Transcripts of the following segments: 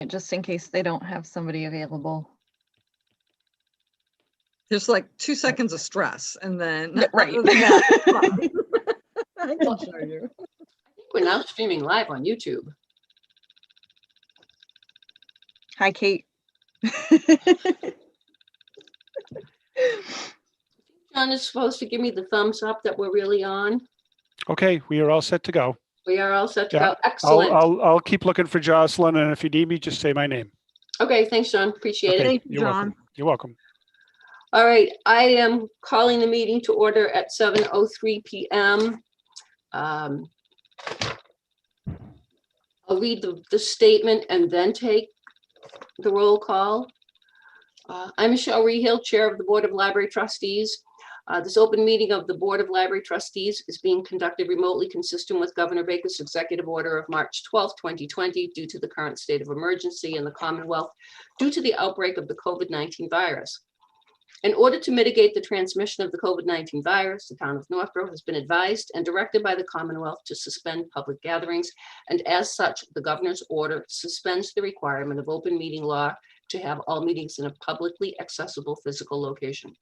just in case they don't have somebody available. There's like 2 seconds of stress and then Right. other than that, it's fine. I can show you. We're now streaming live on YouTube. Hi, Kate. John is supposed to give me the thumbs up that we're really on. Okay, we are all set to go. We are all set to Yeah, go. Excellent. I'll keep looking for Jocelyn, and if you need me, just say my name. Okay, thanks, John. Appreciate it. Thank you, You're John. welcome. You're welcome. All right, I am calling the meeting to order at 7:03 p.m. I'll read the statement and then take the roll call. I'm Michelle Rehill, Chair of the Board of Library Trustees. This open meeting of the Board of Library Trustees is being conducted remotely consistent with Governor Baker's executive order of March 12, 2020, due to the current state of emergency in the Commonwealth due to the outbreak of the COVID-19 virus. In order to mitigate the transmission of the COVID-19 virus, the town of Northborough has been advised and directed by the Commonwealth to suspend public gatherings, and as such, the governor's order suspends the requirement of open meeting law to have all meetings in a publicly accessible physical location.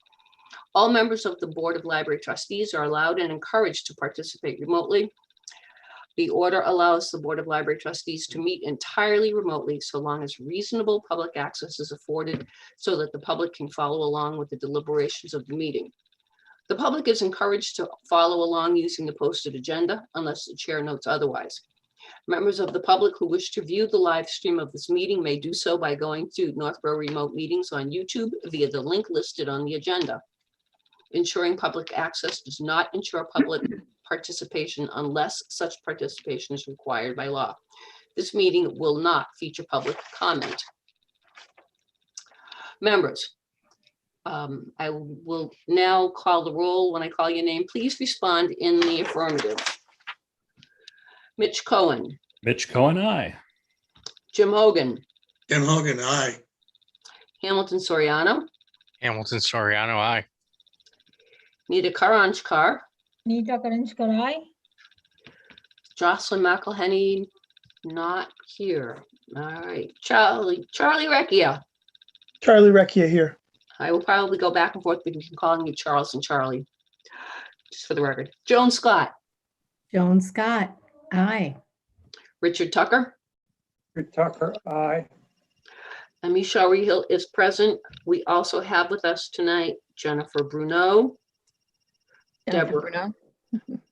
All members of the Board of Library Trustees are allowed and encouraged to participate remotely. The order allows the Board of Library Trustees to meet entirely remotely so long as reasonable public access is afforded so that the public can follow along with the deliberations of the meeting. The public is encouraged to follow along using the posted agenda unless the chair notes otherwise. Members of the public who wish to view the live stream of this meeting may do so by going to Northborough Remote Meetings on YouTube via the link listed on the agenda. Ensuring public access does not ensure public participation unless such participation is required by law. This meeting will not feature public comment. Members, I will now call the roll. When I call your name, please respond in the affirmative. Mitch Cohen. Mitch Cohen, aye. Jim Hogan. Jim Hogan, aye. Hamilton Soriano. Hamilton Soriano, aye. Nita Karanchkar. Nita Karanchkar, aye. Jocelyn McElhenney, not here. All right, Charlie Recchia. Charlie Recchia here. I will probably go back and forth between calling you Charles and Charlie, just for the record. Joan Scott. Joan Scott, aye. Richard Tucker. Richard Tucker, aye. And Michelle Rehill is present. We also have with us tonight Jennifer Bruno. Deborah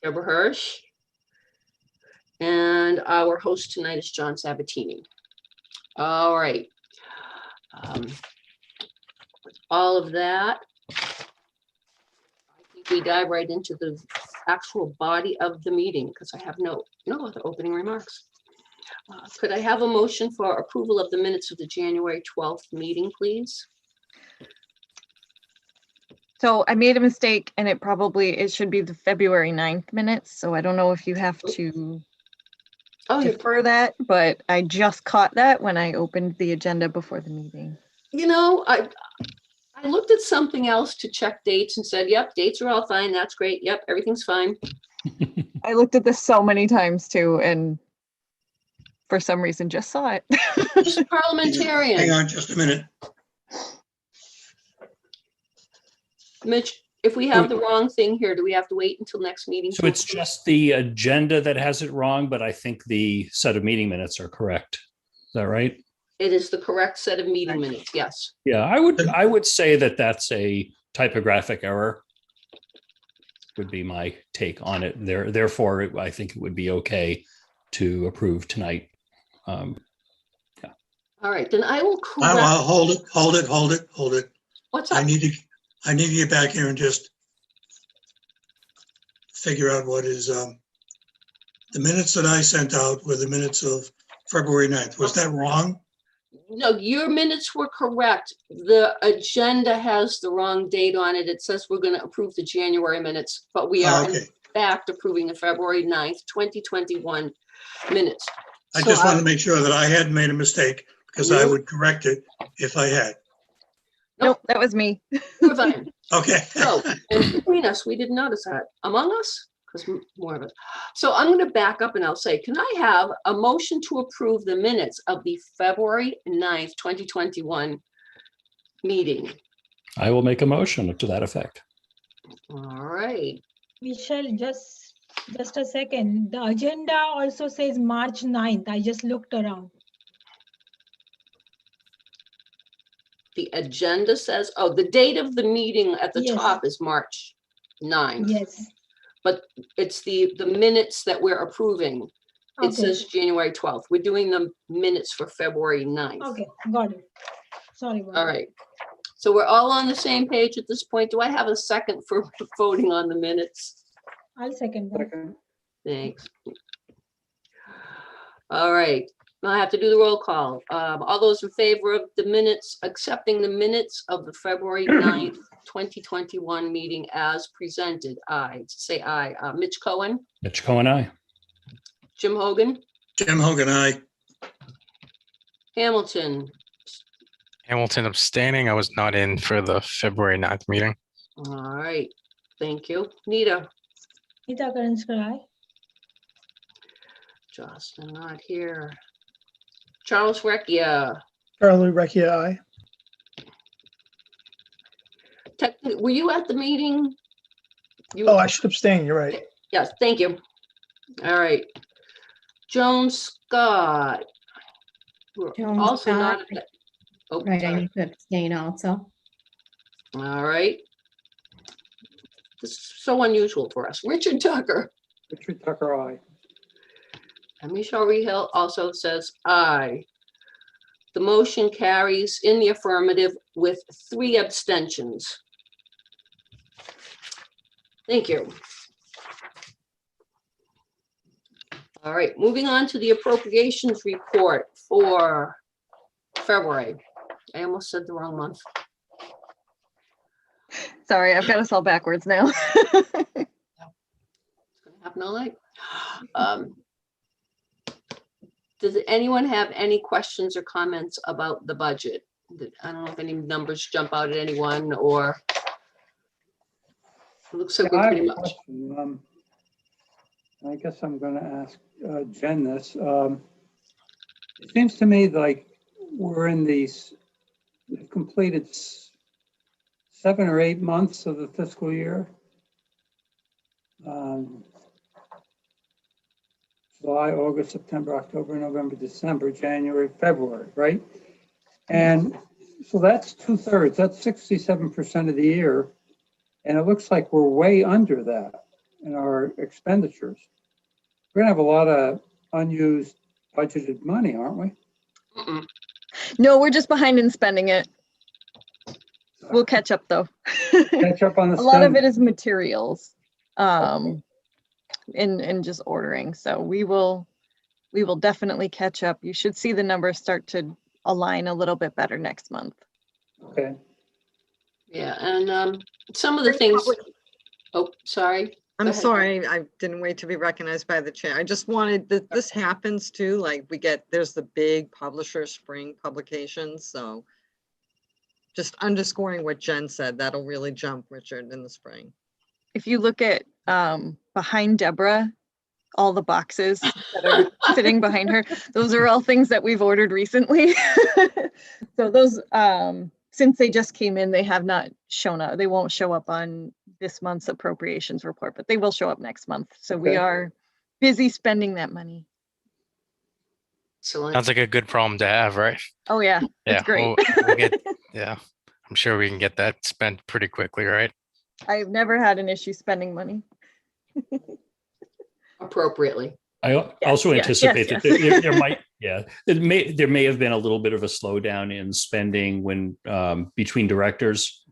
Hirsch. And our host tonight is John Sabatini. All right. With all of that, I think we dive right into the actual body of the meeting because I have no other opening remarks. Could I have a motion for approval of the minutes of the January 12th meeting, please? So I made a mistake and it should be the February 9th minutes. So I don't know if you have to defer that, but I just caught that when I opened the agenda before the meeting. You know, I looked at something else to check dates and said, yep, dates are all fine. That's great. Yep, everything's fine. I looked at this so many times too, and for some reason just saw it. Just parliamentarian. Hang on just a minute. Mitch, if we have the wrong thing here, do we have to wait until next meeting? So it's just the agenda that has it wrong, but I think the set of meeting minutes are correct. Is that right? It is the correct set of meeting minutes, yes. Yeah, I would say that that's a typographic error. Would be my take on it. Therefore, I think it would be okay to approve tonight. Yeah. All right, then I will correct. I'll hold it. What's up? I need to get back here and just figure out what is, the minutes that I sent out were the minutes of February 9th. Was that wrong? No, your minutes were correct. The agenda has the wrong date on it. It says we're going to approve the January minutes, but we are in fact approving the February 9th, 2021 minutes. I just want to make sure that I hadn't made a mistake because I would correct it if I had. Nope, that was me. We're fine. Okay. So, and between us, we didn't notice that. Among us, because more of it. So I'm going to back up and I'll say, can I have a motion to approve the minutes of the February 9th, 2021 meeting? I will make a motion to that effect. All right. Michelle, just a second. The agenda also says March 9th. I just looked around. The agenda says, oh, the date of the meeting at the Yes. top is March 9th. Yes. But it's the minutes that we're approving. It Okay. says January 12th. We're doing the minutes for February 9th. Okay, got it. Sorry about All that. right. So we're all on the same page at this point. Do I have a second for voting on the minutes? I'll second that. Second. Thanks. All right. Now I have to do the roll call. All those in favor of the minutes, accepting the minutes of the February 9th, 2021 meeting as presented, aye. Say aye. Mitch Cohen, Mitch Cohen, aye. Jim Hogan, Jim Hogan, aye. Hamilton. Hamilton abstaining. I was not in for the February 9th meeting. All right. Thank you. Nita. Nita Karanchkar, aye. Justin not here. Charles Recchia. Charlie Recchia, aye. Were you at the meeting? You, Oh, I should abstain. You're right. yes, thank you. All right. Joan Scott. We're Joan also not. Scott. at that- Oh, Right, I sorry. need to abstain also. All right. This is so unusual for us. Richard Tucker. Richard Tucker, aye. And Michelle Rehill also says aye. The motion carries in the affirmative with 3 abstentions. Thank you. All right, moving on to the appropriations report for February. I almost said the wrong month. Sorry, I've got us all backwards now. It's gonna happen all night. Does anyone have any questions or comments about the budget? I don't know if any numbers jump out at anyone or. It looks like Yeah, we're I have pretty a much. question. I guess I'm going to ask Jen this. It seems to me like we're in these, we've completed 7 or 8 months of the fiscal year. July, August, September, October, November, December, January, February, right? And so that's 2/3, that's 67% of the year. And it looks like we're way under that in our expenditures. We're gonna have a lot of unused budgeted money, aren't we? Mm-mm. No, we're just behind in spending it. We'll catch up though. Catch up on the A lot of it spending. is materials, and just ordering. So we will definitely catch up. You should see the numbers start to align a little bit better next month. Okay. Yeah, and some of the things. Oh, sorry. Go I'm ahead. sorry, I didn't wait to be recognized by the chair. I just wanted, this happens too, like there's the big publisher spring publications, so just underscoring what Jen said, that'll really jump Richard in the spring. If you look at behind Deborah, all the boxes that are sitting behind her, those are all things that we've ordered recently. So those, since they just came in, they have not shown up. They won't show up on this month's appropriations report, but they will show up next month. So we Okay. are busy spending that money. Excellent. Sounds like a good problem to have, right? Oh yeah, Yeah, it's great. we'll get, yeah, I'm sure we can get that spent pretty quickly, right? I've never had an issue spending money. Appropriately. I also yes, anticipate yes, that yes. there might, yeah, there may have been a little bit of a slowdown in spending when between directors.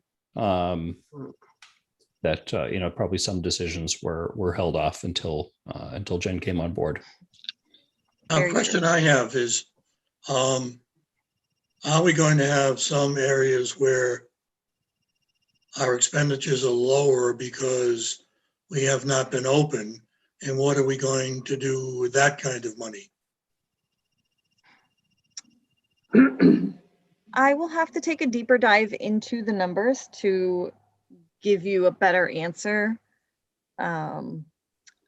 That probably some decisions were held off until Jen came on board. Very A good. question I have is, are we going to have some areas where our expenditures are lower because we have not been open? And what are we going to do with that kind of money? I will have to take a deeper dive into the numbers to give you a better answer.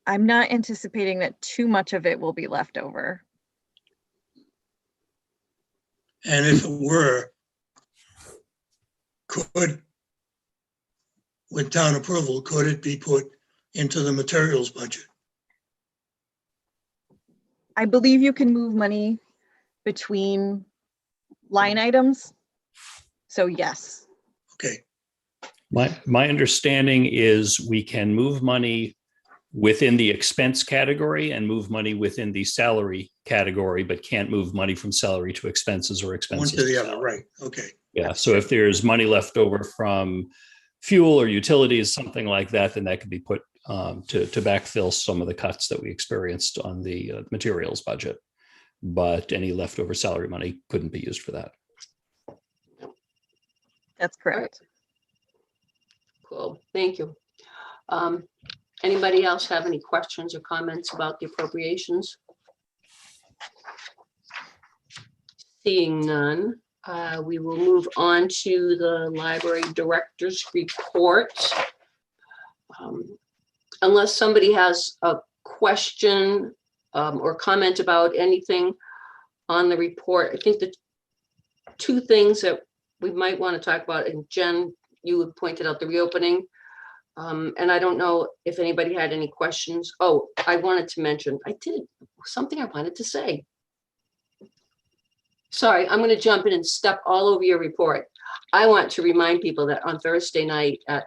I'm not anticipating that too much of it will be left over. And if it were, could, with town approval, could it be put into the materials budget? I believe you can move money between line items. So yes, Okay, My understanding is we can move money within the expense category and move money within the salary category, but can't move money from salary to expenses or one expenses to the to other, salary. right, okay. Yeah, so if there's money left over from fuel or utilities, something like that, then that could be put to backfill some of the cuts that we experienced on the materials budget. But any leftover salary money couldn't be used for that. that's correct. Cool, thank you. Anybody else have any questions or comments about the appropriations? Seeing none, we will move on to the library director's report. Unless somebody has a question or comment about anything on the report, I think the two things that we might want to talk about, and Jen, you had pointed out the reopening. And I don't know if anybody had any questions. Oh, I wanted to mention, I did something I wanted to say. Sorry, I'm going to jump in and step all over your report. I want to remind people that on Thursday night at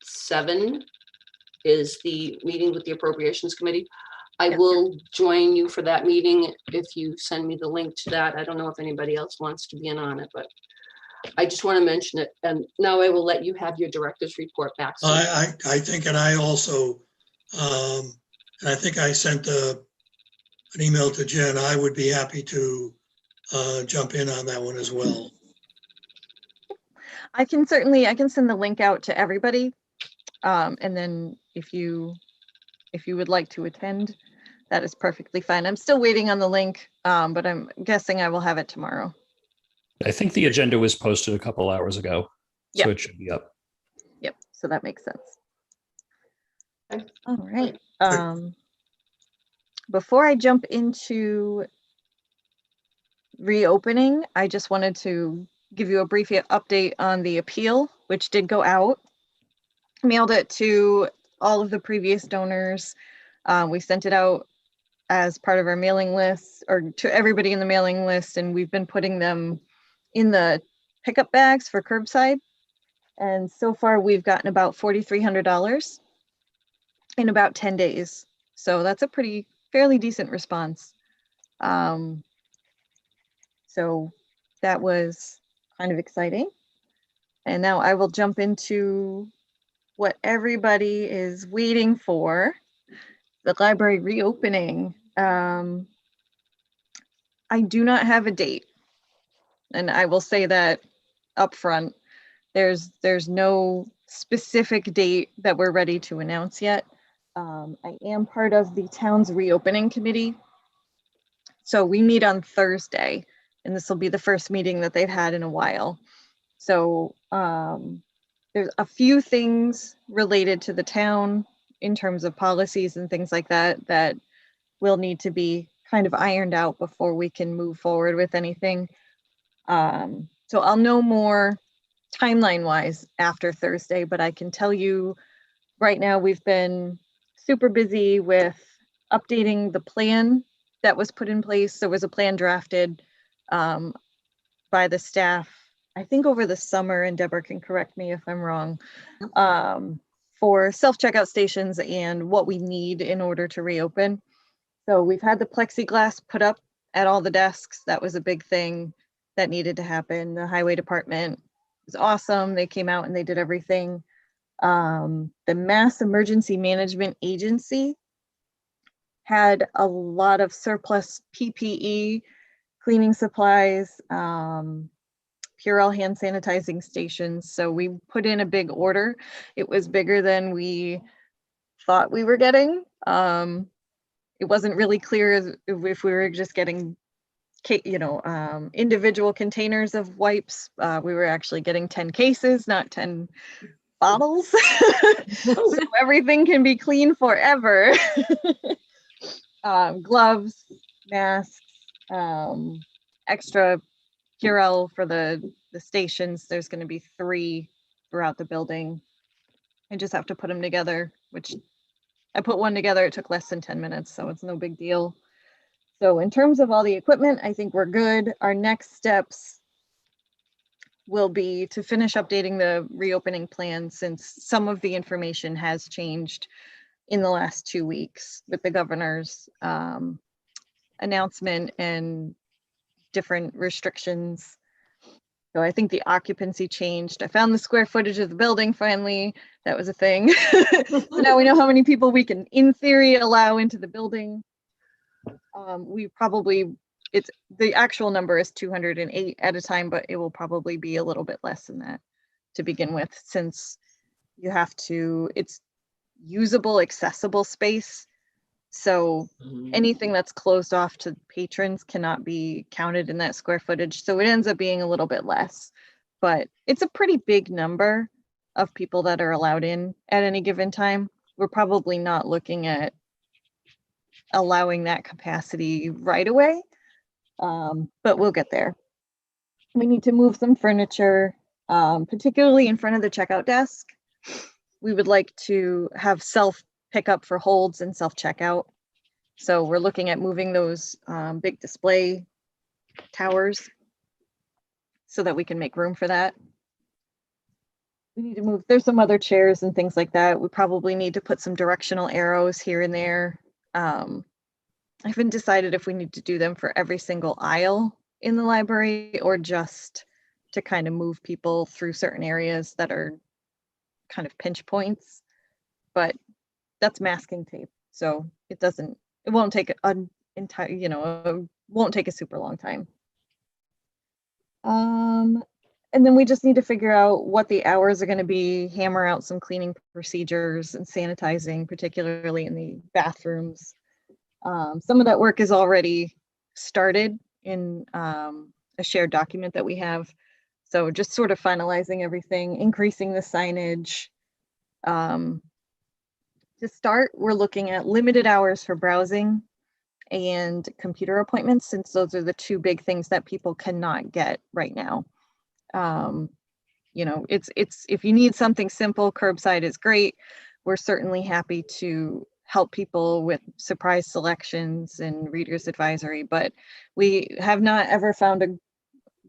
7 is the meeting with the Appropriations Committee. I will join you for that meeting if you send me the link to that. I don't know if anybody else wants to be in on it, but I just want to mention it. And now I will let you have your director's report back. I think, and I also, and I think I sent an email to Jen, I would be happy to jump in on that one as well. I can send the link out to everybody. And then if you would like to attend, that is perfectly fine. I'm still waiting on the link, but I'm guessing I will have it tomorrow. I think the agenda was posted a couple hours ago, so Yep. it should be up. Yep, so that makes sense. Okay. All right. Before I jump into reopening, I just wanted to give you a brief update on the appeal, which did go out. Mailed it to all of the previous donors. We sent it out as part of our mailing list, or to everybody in the mailing list, and we've been putting them in the pickup bags for curbside. And so far we've gotten about $4,300 in about 10 days. So that's a fairly decent response. So that was kind of exciting. And now I will jump into what everybody is waiting for, the library reopening. I do not have a date. And I will say that up front. There's no specific date that we're ready to announce yet. I am part of the town's reopening committee. So we meet on Thursday, and this will be the first meeting that they've had in a while. So there's a few things related to the town in terms of policies and things like that that will need to be kind of ironed out before we can move forward with anything. So I'll know more timeline wise after Thursday, but I can tell you right now we've been super busy with updating the plan that was put in place. There was a plan drafted by the staff, I think over the summer, and Deborah can correct me if I'm wrong, for self-checkout stations and what we need in order to reopen. So we've had the plexiglass put up at all the desks. That was a big thing that needed to happen. The highway department was awesome. They came out and they did everything. The Mass Emergency Management Agency had a lot of surplus PPE, cleaning supplies, Purell hand sanitizing stations. So we put in a big order. It was bigger than we thought we were getting. It wasn't really clear if we were just getting individual containers of wipes. We were actually getting 10 cases, not 10 bottles. So everything can be clean forever. Gloves, masks, extra Purell for the stations. There's going to be 3 throughout the building. I just have to put them together, which I put one together. It took less than 10 minutes, so it's no big deal. So in terms of all the equipment, I think we're good. Our next steps will be to finish updating the reopening plan, since some of the information has changed in the last 2 weeks with the governor's announcement and different restrictions. So I think the occupancy changed. I found the square footage of the building finally. That was a thing. So now we know how many people we can, in theory, allow into the building. The actual number is 208 at a time, but it will probably be a little bit less than that to begin with, since it's usable, accessible space. So anything that's closed off to patrons cannot be counted in that square footage. So it ends up being a little bit less, but it's a pretty big number of people that are allowed in at any given time. We're probably not looking at allowing that capacity right away, but we'll get there. We need to move some furniture, particularly in front of the checkout desk. We would like to have self pickup for holds and self checkout. So we're looking at moving those big display towers so that we can make room for that. We need to move, there's some other chairs and things like that. We probably need to put some directional arrows here and there. I haven't decided if we need to do them for every single aisle in the library or just to kind of move people through certain areas that are kind of pinch points, but that's masking tape. So it won't take an entire, won't take a super long time. And then we just need to figure out what the hours are going to be, hammer out some cleaning procedures and sanitizing, particularly in the bathrooms. Some of that work is already started in a shared document that we have. So just sort of finalizing everything, increasing the signage. To start, we're looking at limited hours for browsing and computer appointments, since those are the 2 big things that people cannot get right now. It's if you need something simple, curbside is great. We're certainly happy to help people with surprise selections and reader's advisory, but we have not ever found a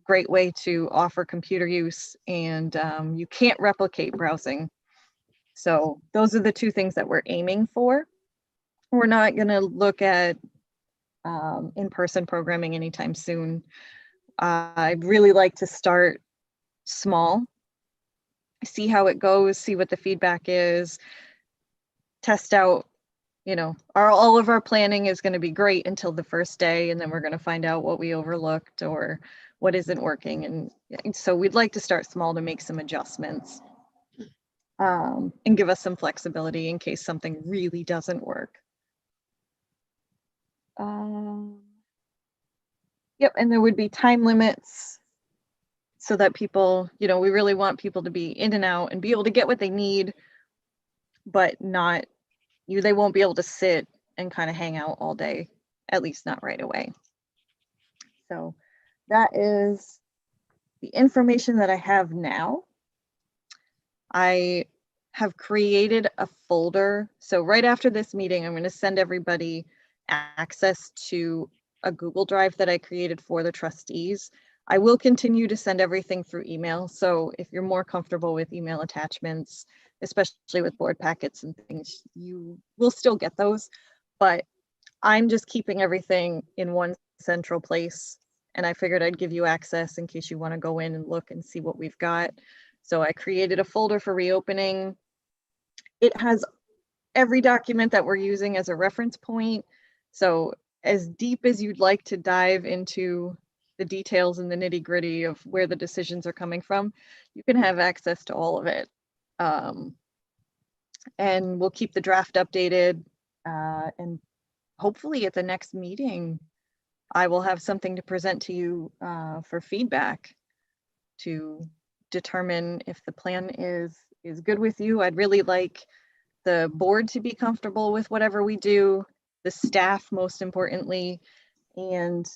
great way to offer computer use, and you can't replicate browsing. So those are the 2 things that we're aiming for. We're not going to look at in-person programming anytime soon. I'd really like to start small, see how it goes, see what the feedback is, test out, all of our planning is going to be great until the first day, and then we're going to find out what we overlooked or what isn't working. And so we'd like to start small to make some adjustments and give us some flexibility in case something really doesn't work. Yep, and there would be time limits so that people, we really want people to be in and out and be able to get what they need, but not, they won't be able to sit and kind of hang out all day, at least not right away. So that is the information that I have now. I have created a folder. So right after this meeting, I'm going to send everybody access to a Google Drive that I created for the trustees. I will continue to send everything through email. So if you're more comfortable with email attachments, especially with board packets and things, you will still get those. But I'm just keeping everything in one central place. And I figured I'd give you access in case you want to go in and look and see what we've got. So I created a folder for reopening. It has every document that we're using as a reference point. So as deep as you'd like to dive into the details and the nitty gritty of where the decisions are coming from, you can have access to all of it. And we'll keep the draft updated, and hopefully at the next meeting, I will have something to present to you for feedback to determine if the plan is is good with you. I'd really like the board to be comfortable with whatever we do, the staff most importantly, and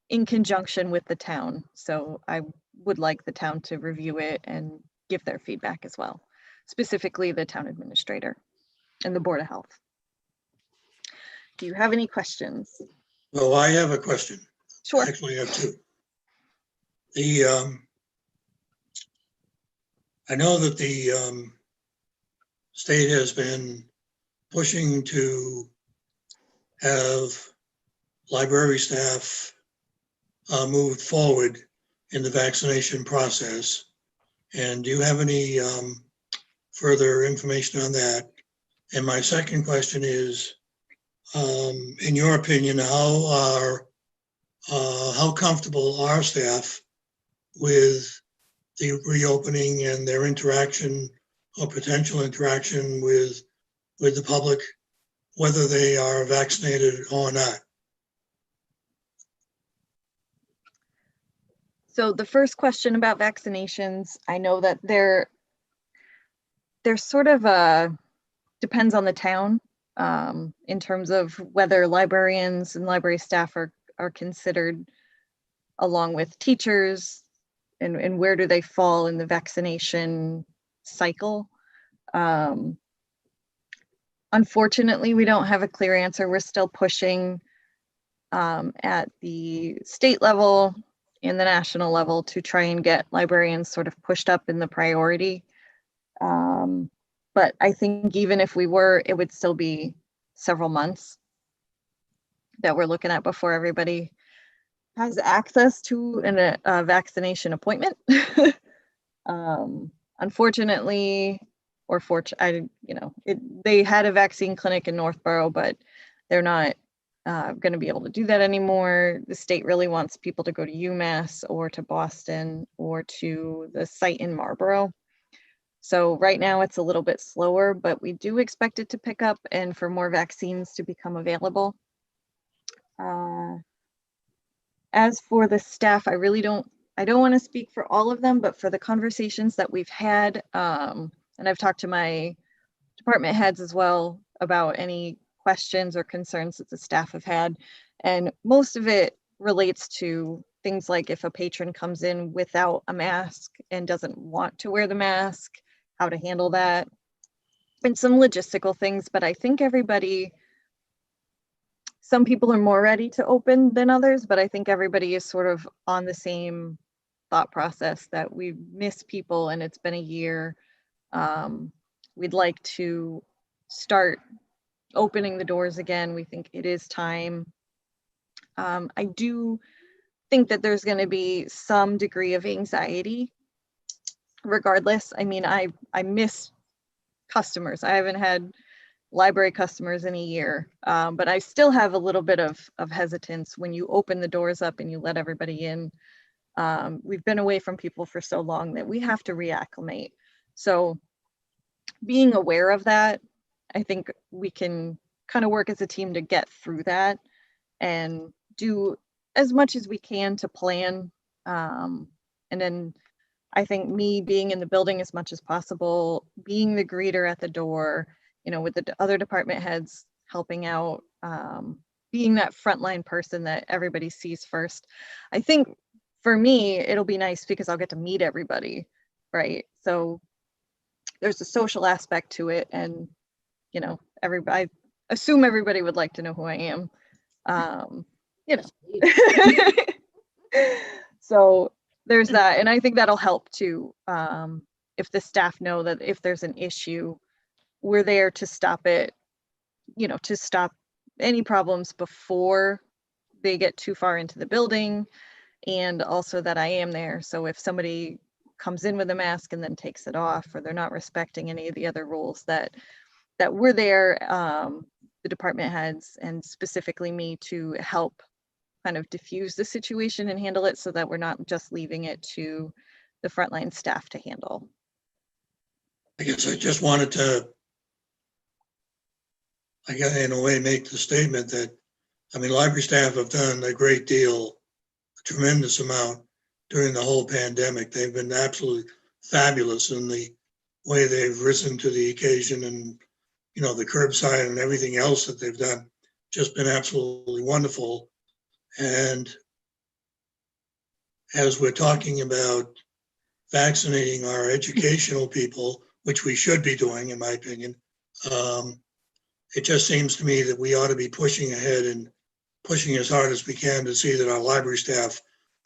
in conjunction with the town. So I would like the town to review it and give their feedback as well, specifically the town administrator and the Board of Health. Do you have any questions? Well, I have a question. Sure. Actually, I have two. I know that the state has been pushing to have library staff move forward in the vaccination process. And do you have any further information on that? And my second question is, in your opinion, how comfortable are staff with the reopening and their interaction or potential interaction with the public, whether they are vaccinated or not? So the first question about vaccinations, I know that they're sort of depends on the town in terms of whether librarians and library staff are considered along with teachers, and where do they fall in the vaccination cycle. Unfortunately, we don't have a clear answer. We're still pushing at the state level and the national level to try and get librarians sort of pushed up in the priority. But I think even if we were, it would still be several months that we're looking at before everybody has access to a vaccination appointment. Unfortunately, or they had a vaccine clinic in Northborough, but they're not going to be able to do that anymore. The state really wants people to go to UMass or to Boston or to the site in Marlborough. So right now it's a little bit slower, but we do expect it to pick up and for more vaccines to become available. As for the staff, I don't want to speak for all of them, but for the conversations that we've had, and I've talked to my department heads as well about any questions or concerns that the staff have had. And most of it relates to things like if a patron comes in without a mask and doesn't want to wear the mask, how to handle that, and some logistical things. But I think some people are more ready to open than others, but I think everybody is sort of on the same thought process that we miss people and it's been a year. We'd like to start opening the doors again. We think it is time. I do think that there's going to be some degree of anxiety regardless. I mean, I miss customers. I haven't had library customers in a year, but I still have a little bit of hesitance when you open the doors up and you let everybody in. We've been away from people for so long that we have to reacclimate. So being aware of that, I think we can kind of work as a team to get through that and do as much as we can to plan. And then I think me being in the building as much as possible, being the greeter at the door, with the other department heads helping out, being that frontline person that everybody sees first. I think for me, it'll be nice because I'll get to meet everybody, right? So there's a social aspect to it, and I assume everybody would like to know who I am. So there's that, and I think that'll help too. If the staff know that if there's an issue, we're there to stop it, to stop any problems before they get too far into the building, and also that I am there. So if somebody comes in with a mask and then takes it off, or they're not respecting any of the other rules, that we're there, the department heads and specifically me, to help kind of diffuse the situation and handle it so that we're not just leaving it to the frontline staff to handle. I guess I just wanted to, in a way, make the statement that, library staff have done a great deal, a tremendous amount during the whole pandemic. They've been absolutely fabulous in the way they've risen to the occasion, and, you know, the curbside and everything else that they've done, just been absolutely wonderful. And as we're talking about vaccinating our educational people, which we should be doing, in my opinion, it just seems to me that we ought to be pushing ahead and pushing as hard as we can to see that our library staff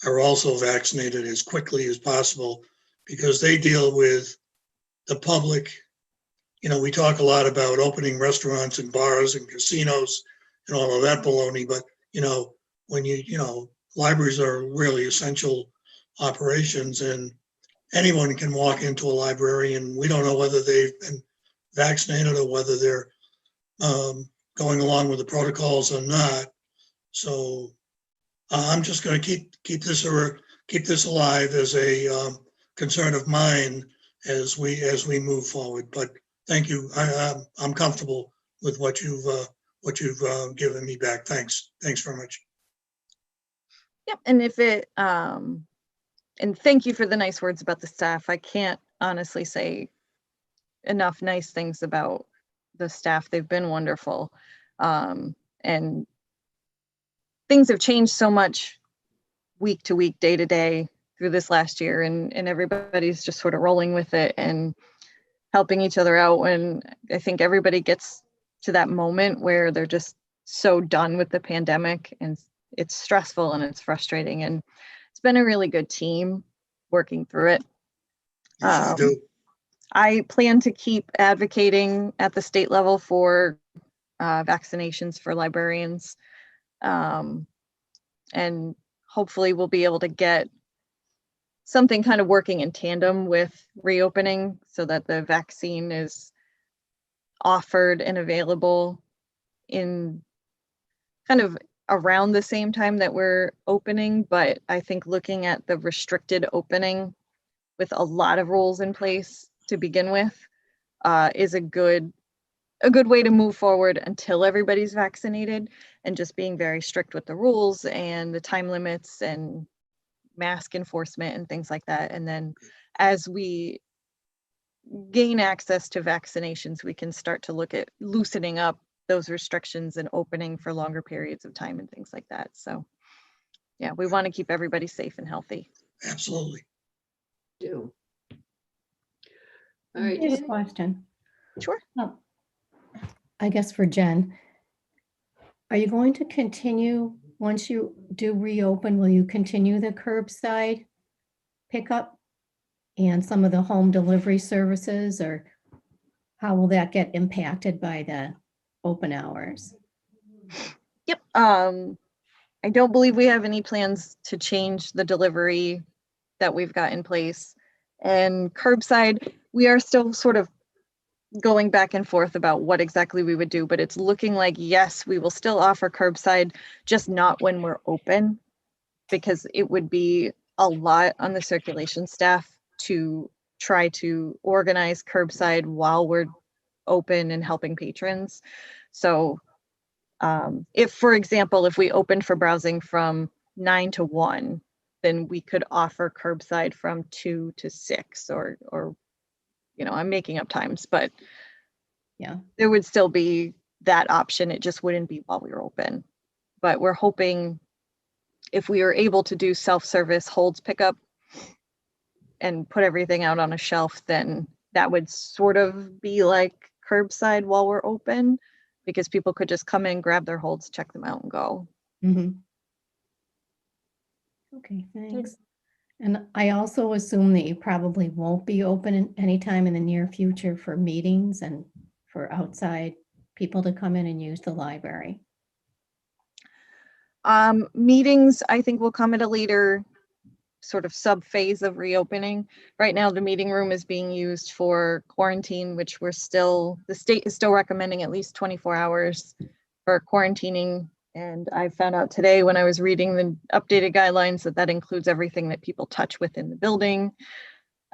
are also vaccinated as quickly as possible, because they deal with the public. You know, we talk a lot about opening restaurants and bars and casinos and all of that baloney, but, you know, when you know, libraries are really essential operations, and anyone can walk into a library, and we don't know whether they've been vaccinated or whether they're going along with the protocols or not. So I'm just going to keep this alive as a concern of mine as we move forward. But thank you. I'm comfortable with what you've given me back. Thanks very much. Yep. And if it and thank you for the nice words about the staff. I can't honestly say enough nice things about the staff. They've been wonderful. And things have changed so much week to week, day to day through this last year, and everybody's just sort of rolling with it and helping each other out. When I think everybody gets to that moment where they're just so done with the pandemic, and it's stressful and it's frustrating, and it's been a really good team working through it. Yes, you do. I plan to keep advocating at the state level for vaccinations for librarians. And hopefully we'll be able to get something kind of working in tandem with reopening so that the vaccine is offered and available in kind of around the same time that we're opening. But I think looking at the restricted opening with a lot of rules in place to begin with is a good way to move forward until everybody's vaccinated, and just being very strict with the rules and the time limits and mask enforcement and things like that. And then as we gain access to vaccinations, we can start to look at loosening up those restrictions and opening for longer periods of time and things like that. So yeah, we want to keep everybody safe and healthy. Absolutely. Do. All right. I have a question. Sure. I guess for Jen. Are you going to continue, once you do reopen, will you continue the curbside pickup and some of the home delivery services, or how will that get impacted by the open hours? Yep. I don't believe we have any plans to change the delivery that we've got in place. And curbside, we are still sort of going back and forth about what exactly we would do, but it's looking like, yes, we will still offer curbside, just not when we're open, because it would be a lot on the circulation staff to try to organize curbside while we're open and helping patrons. So if, for example, if we opened for browsing from 9 to 1, then we could offer curbside from 2 to 6, or you know, I'm making up times, but yeah, there would still be that option. It just wouldn't be while we were open. But we're hoping if we are able to do self-service holds pickup and put everything out on a shelf, then that would sort of be like curbside while we're open, because people could just come in, grab their holds, check them out, and go. Mm-hmm. Okay, thanks. And I also assume that you probably won't be open anytime in the near future for meetings and for outside people to come in and use the library. Meetings, I think, will come at a later sort of sub phase of reopening. Right now, the meeting room is being used for quarantine, which the state is still recommending at least 24 hours for quarantining. And I found out today when I was reading the updated guidelines that includes everything that people touch within the building.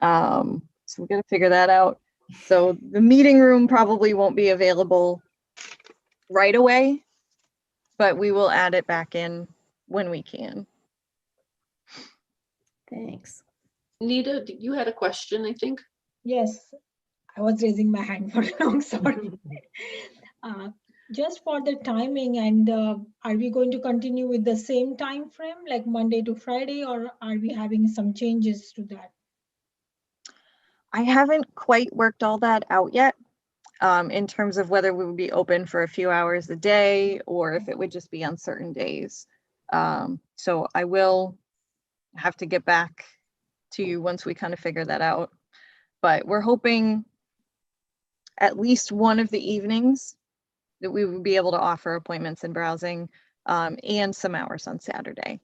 So we got to figure that out. So the meeting room probably won't be available right away, but we will add it back in when we can. Thanks. Nita, you had a question, I think. Yes. I was raising my hand for long, sorry. Just for the timing, and are we going to continue with the same time frame, like Monday to Friday, or are we having some changes to that? I haven't quite worked all that out yet, in terms of whether we would be open for a few hours a day or if it would just be on certain days. So I will have to get back to you once we kind of figure that out. But we're hoping at least one of the evenings that we would be able to offer appointments and browsing, and some hours on Saturday.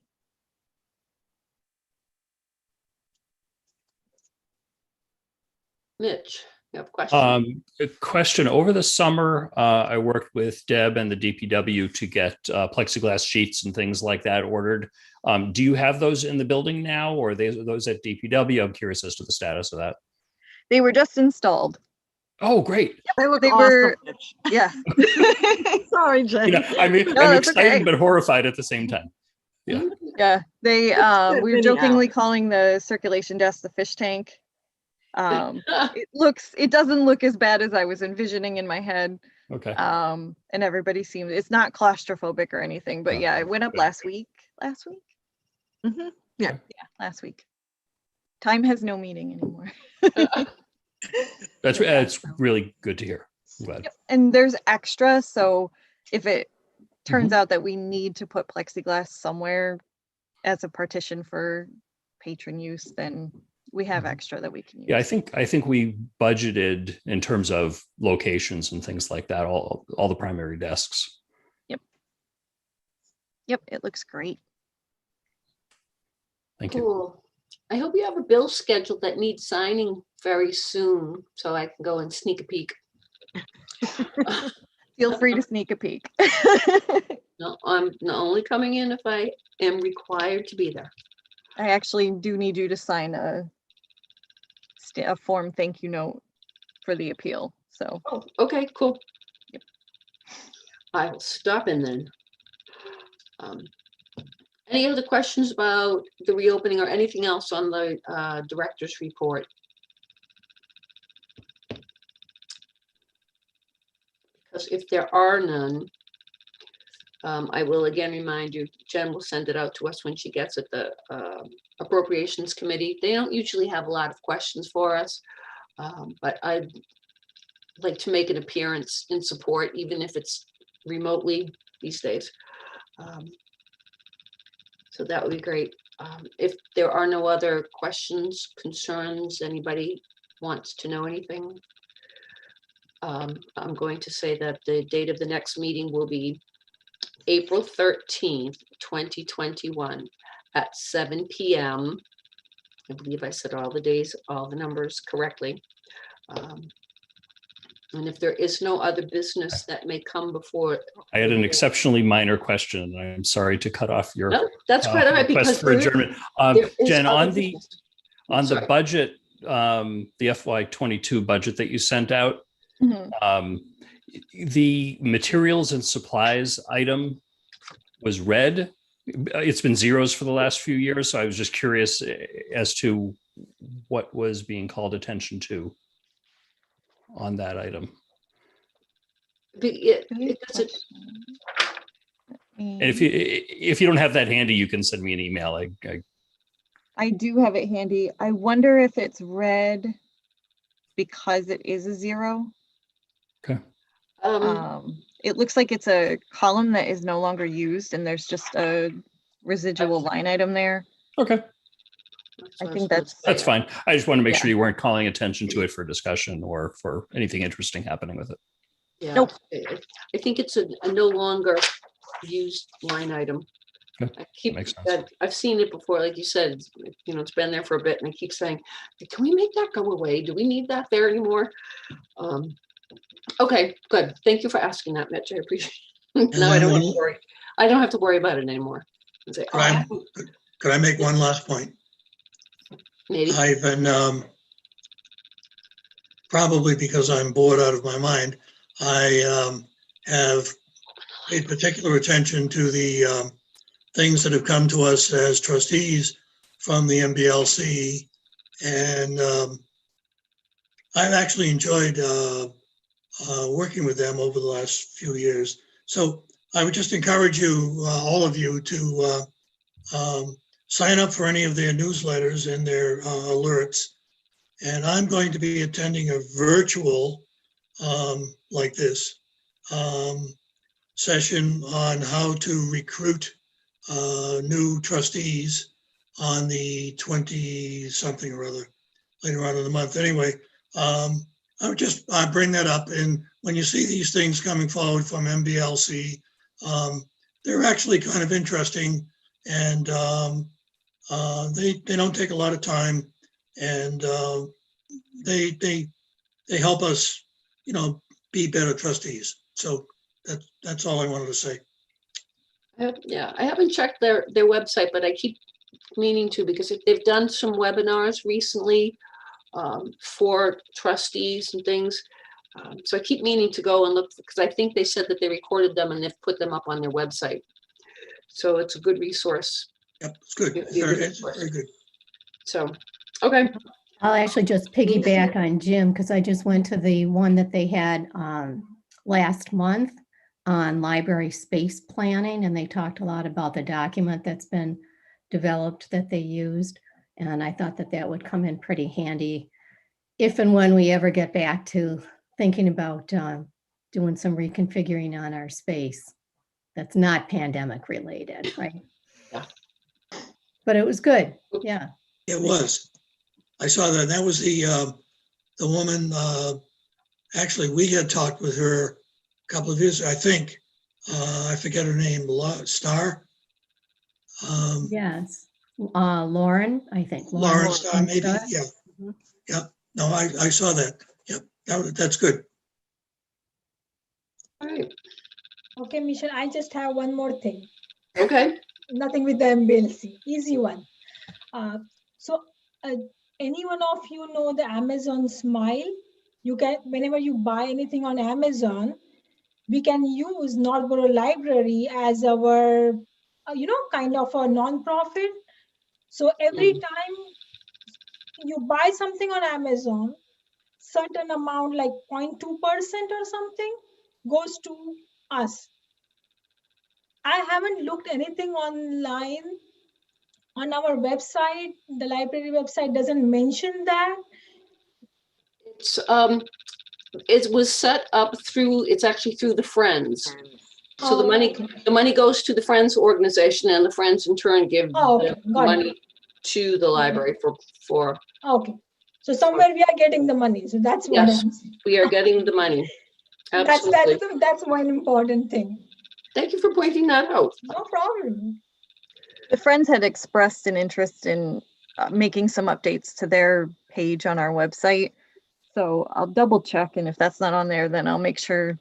Mitch, you have a question? A question. Over the summer, I worked with Deb and the DPW to get plexiglass sheets and things like that ordered. Do you have those in the building now, or are those at DPW? I'm curious as to the status of that. They were just installed. Oh, great. They look They awesome, were, Mitch. yeah. Sorry, Jen. I mean, No, I'm that's excited okay. but horrified at the same time. Yeah. Yeah, they, good we were video. jokingly calling the circulation desk the fish tank. It doesn't look as bad as I was envisioning in my head. Okay. And everybody seems, it's not claustrophobic or anything, but yeah, it went up Good. last week. Mhm. Yeah. Yeah, last week. Time has no meaning anymore. That's really good to hear. I'm glad. Yep. And there's extra, so if it turns Mhm. out that we need to put plexiglass somewhere as a partition for patron use, then we have extra that we can use. Yeah, I think we budgeted in terms of locations and things like that, all the primary desks. Yep, it looks great. Thank you. Cool. I hope you have a bill scheduled that needs signing very soon, so I can go and sneak a peek. Feel free to sneak a peek. No, I'm not only coming in if I am required to be there. I actually do need you to sign a form thank you note for the appeal. So, Oh, okay, cool. Yep. I will stop in then. Any other questions about the reopening or anything else on the director's report? Because if there are none, I will again remind you, Jen will send it out to us when she gets it, the Appropriations Committee. They don't usually have a lot of questions for us, but I'd like to make an appearance in support, even if it's remotely these days. So that would be great. If there are no other questions, concerns, anybody wants to know anything, I'm going to say that the date of the next meeting will be April 13th, 2021 at 7 p.m. I believe I said all the days, all the numbers correctly. And if there is no other business that may come before. I had an exceptionally minor question, and I'm sorry to cut off your No, that's quite all right, request because for adjournment. there is Jen, other on the business. budget, the FY22 budget that you sent out, mhm. the materials and supplies item was red. It's been zeros for the last few years, so I was just curious as to what was being called attention to on that item. Good Because it, question. And if you don't have that handy, you can send me an email. I do have it handy. I wonder if it's red because it is a zero. Okay. It looks like it's a column that is no longer used, and there's just a residual line item there. Okay. I think that's fine. I just want to make Yeah. sure you weren't calling attention to it for discussion or for anything interesting happening with it. yeah. Nope. I think it's a no longer used line item. Okay, I keep, makes sense. I've seen it before, like you said, it's been there for a bit, and I keep saying, can we make that go away? Do we need that there anymore? Okay, good. Thank you for asking that, Mitch. I appreciate it. Now I don't have to worry. I don't have to worry about it anymore. And say, Could I make one last point? maybe. I've been, probably because I'm bored out of my mind, I have paid particular attention to the things that have come to us as trustees from the MBLC. And I've actually enjoyed working with them over the last few years. So I would just encourage you, all of you, to sign up for any of their newsletters and their alerts. And I'm going to be attending a virtual like this session on how to recruit new trustees on the 20 something or other later on in the month. Anyway, I would just bring that up. And when you see these things coming forward from MBLC, they're actually kind of interesting, and they don't take a lot of time, and they help us, be better trustees. So that's all I wanted to say. Yeah, I haven't checked their website, but I keep meaning to, because they've done some webinars recently for trustees and things. So I keep meaning to go and look, because I think they said that they recorded them and they've put them up on their website. So it's a good resource. Yep, it's good. It'd be a good It's resource. very good. So, okay. I'll actually just piggyback on Jim, because I just went to the one that they had last month on library space planning, and they talked a lot about the document that's been developed that they used. And I thought that that would come in pretty handy if and when we ever get back to thinking about doing some reconfiguring on our space that's not pandemic related, right? Yeah. But it was good, yeah. It was. I saw that. That was the woman. Actually, we had talked with her a couple of years. I think I forget her name. Star. Yes, Lauren, I think. Lauren Star, maybe. Star. Yeah. Mhm. Yep. No, I saw that. Yep. That's good. All right. Okay, Michelle, I just have one more thing. Okay. Nothing with the MBLC, easy one. So anyone of you know the Amazon Smile? You can, whenever you buy anything on Amazon, we can use Northborough Library as our, kind of a non-profit. So every time you buy something on Amazon, certain amount like 0.2% or something goes to us. I haven't looked anything online on our website. The library website doesn't mention that. It's it was set up through, it's actually through the Friends. So the money goes to the Friends organization, and the Friends in turn give the money to the library for. Okay. So somewhere we are getting the money. So that's what Yes, I'm saying. we are getting the money. Absolutely. That's one important thing. Thank you for pointing that out. No problem. The Friends had expressed an interest in making some updates to their page on our website. So I'll double check, and if that's not on there, then I'll make sure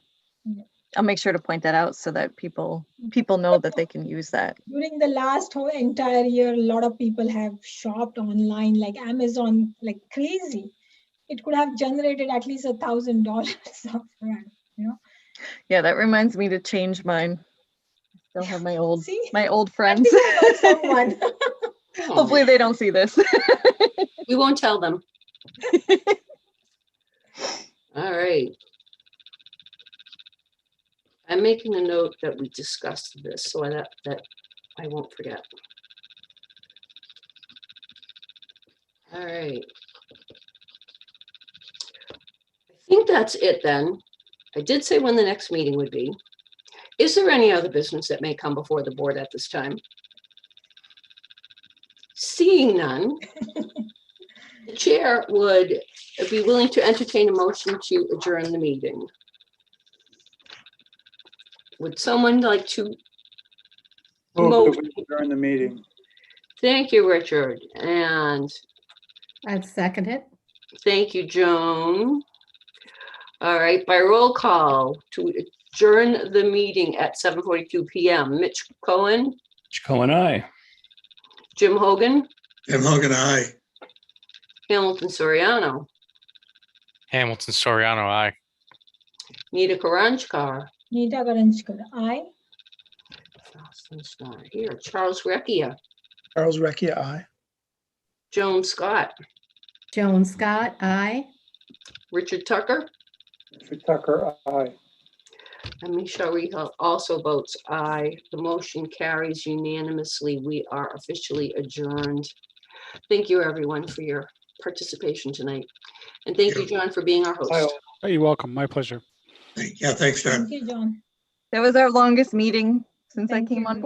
to point that out so that people know that they can use that. During the last whole entire year, a lot of people have shopped online, like Amazon, like crazy. It could have generated at least $1,000 of rent, Yeah, that reminds me to change mine. I still have my old friends. I think I know someone. Hopefully they don't see this. We won't tell them. All right. I'm making a note that we discussed this so that I won't forget. All right. I think that's it then. I did say when the next meeting would be. Is there any other business that may come before the board at this time? Seeing none, the chair would be willing to entertain a motion to adjourn the meeting. Would someone like to? During the meeting. Thank you, Richard. And I'd second it. thank you, Joan. All right, by roll call to adjourn the meeting at 7:42 p.m. Mitch Cohen. Mitch Cohen, aye. Jim Hogan. Jim Hogan, aye. Hamilton Soriano. Hamilton Soriano, aye. Nita Karanchkar. Nita Karanchkar, aye. Jocelyn's not here. Charles Recchia. Charles Recchia, aye. Joan Scott. Joan Scott, aye. Richard Tucker, Richard Tucker, aye. and Michelle Rehal also votes aye. The motion carries unanimously. We are officially adjourned. Thank you, everyone, for your participation tonight. And thank you, John, for being our Aye. host. Oh, you're welcome. My pleasure. Yeah, thanks, John. Thank you, John. That was our longest meeting since I Thank came you. on board.